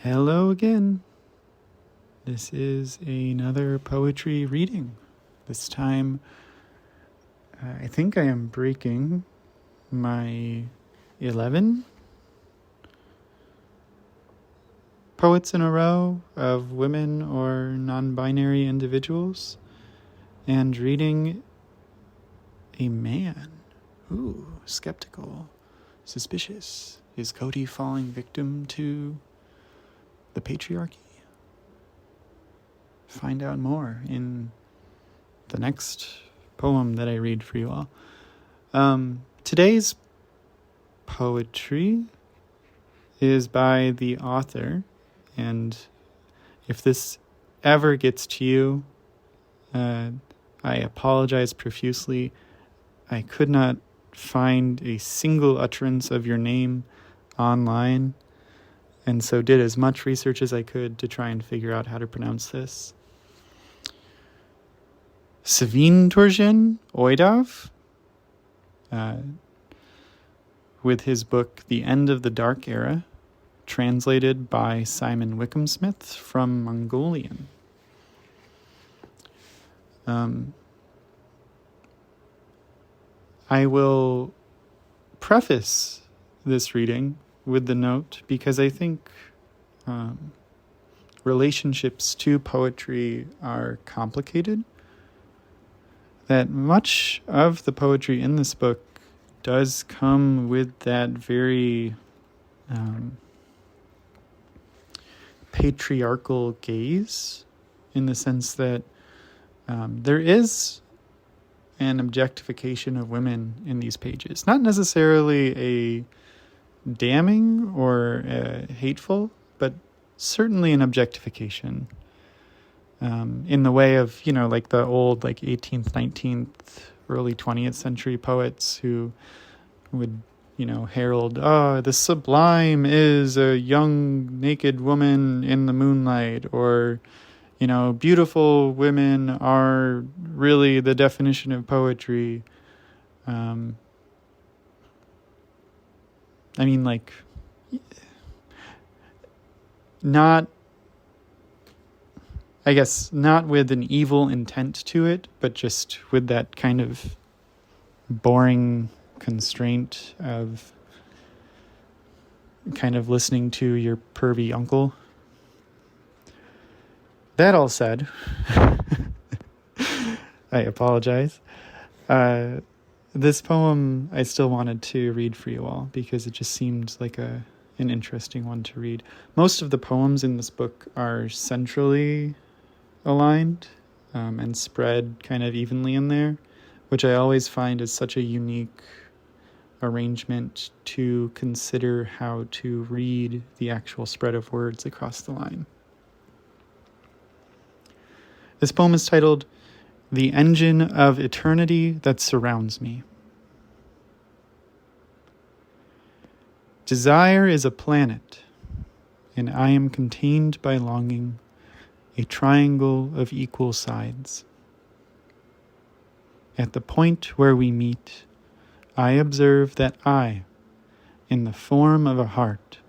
Hello again. This is another poetry reading. This time, I think I am breaking my 11 poets in a row of women or non-binary individuals and reading a man. Ooh, skeptical, suspicious. Is Cody falling victim to the patriarchy? Find out more in the next poem that I read for you all. Today's poetry is by the author, and if this ever gets to you, I apologize profusely. I could not find a single utterance of your name online, and so did as much research as I could to try and figure out how to pronounce this. Tseveendorjin, Oidov, with his book The End of the Dark Era, translated by Simon Wickham-Smith from Mongolian. I will preface this reading with the note because I think relationships to poetry are complicated, that much of the poetry in this book does come with that very patriarchal gaze, in the sense that there is an objectification of women in these pages. Not necessarily a damning or hateful, but certainly an objectification. In the way of, like the old 18th, 19th, early 20th century poets who would, herald, the sublime is a young naked woman in the moonlight, or, beautiful women are really the definition of poetry. Not with an evil intent to it, but just with that kind of boring constraint of kind of listening to your pervy uncle. That all said, I apologize. This poem I still wanted to read for you all because it just seemed like an interesting one to read. Most of the poems in this book are centrally aligned and spread kind of evenly in there, which I always find is such a unique arrangement to consider how to read the actual spread of words across the line. This poem is titled The Engine of Eternity That Surrounds Me. Desire is a planet, and I am contained by longing, a triangle of equal sides. At the point where we meet, I observe that I, in the form of a heart,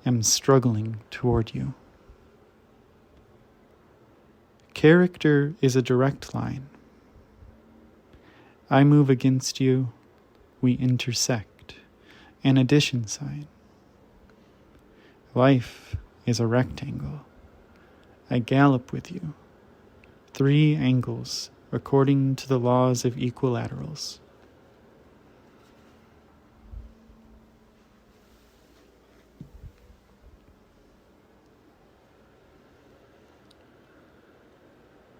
am struggling toward you. Character is a direct line. I move against you, we intersect, an addition sign. Life is a rectangle. I gallop with you, 3 angles according to the laws of equilaterals.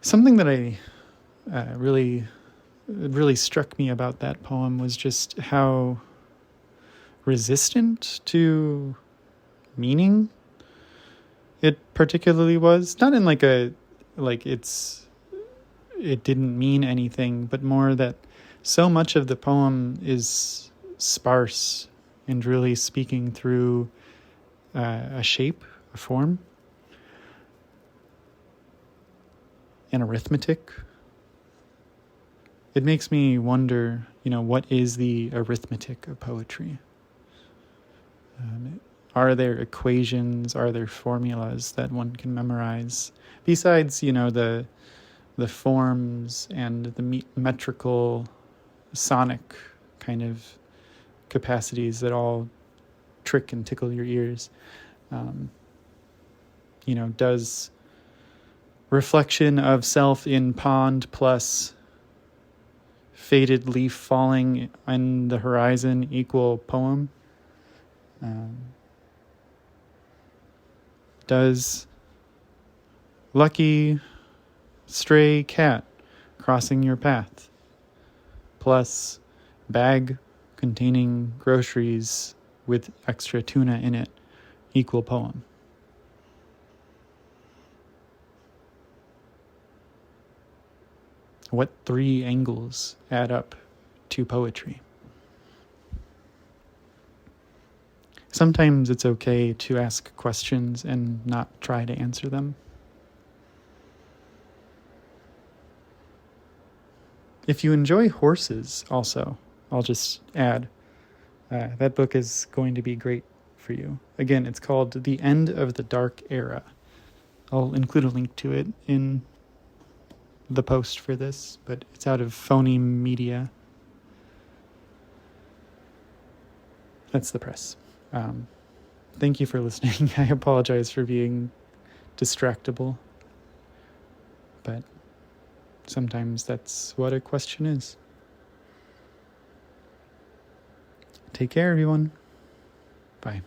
Something that I really struck me about that poem was just how resistant to meaning it particularly was. Not in it didn't mean anything, but more that so much of the poem is sparse and really speaking through a shape, a form, an arithmetic. It makes me wonder, what is the arithmetic of poetry? Are there equations? Are there formulas that one can memorize? Besides, the forms and the metrical, sonic kind of capacities that all trick and tickle your ears. Does reflection of self in pond plus faded leaf falling on the horizon equal poem? Does lucky stray cat crossing your path plus bag containing groceries with extra tuna in it equal poem? What 3 angles add up to poetry? Sometimes it's okay to ask questions and not try to answer them. If you enjoy horses also, I'll just add, that book is going to be great for you. Again, it's called The End of the Dark Era. I'll include a link to it in the post for this, but it's out of Phony Media. That's the press. Thank you for listening. I apologize for being distractible, but sometimes that's what a question is. Take care, everyone. Bye.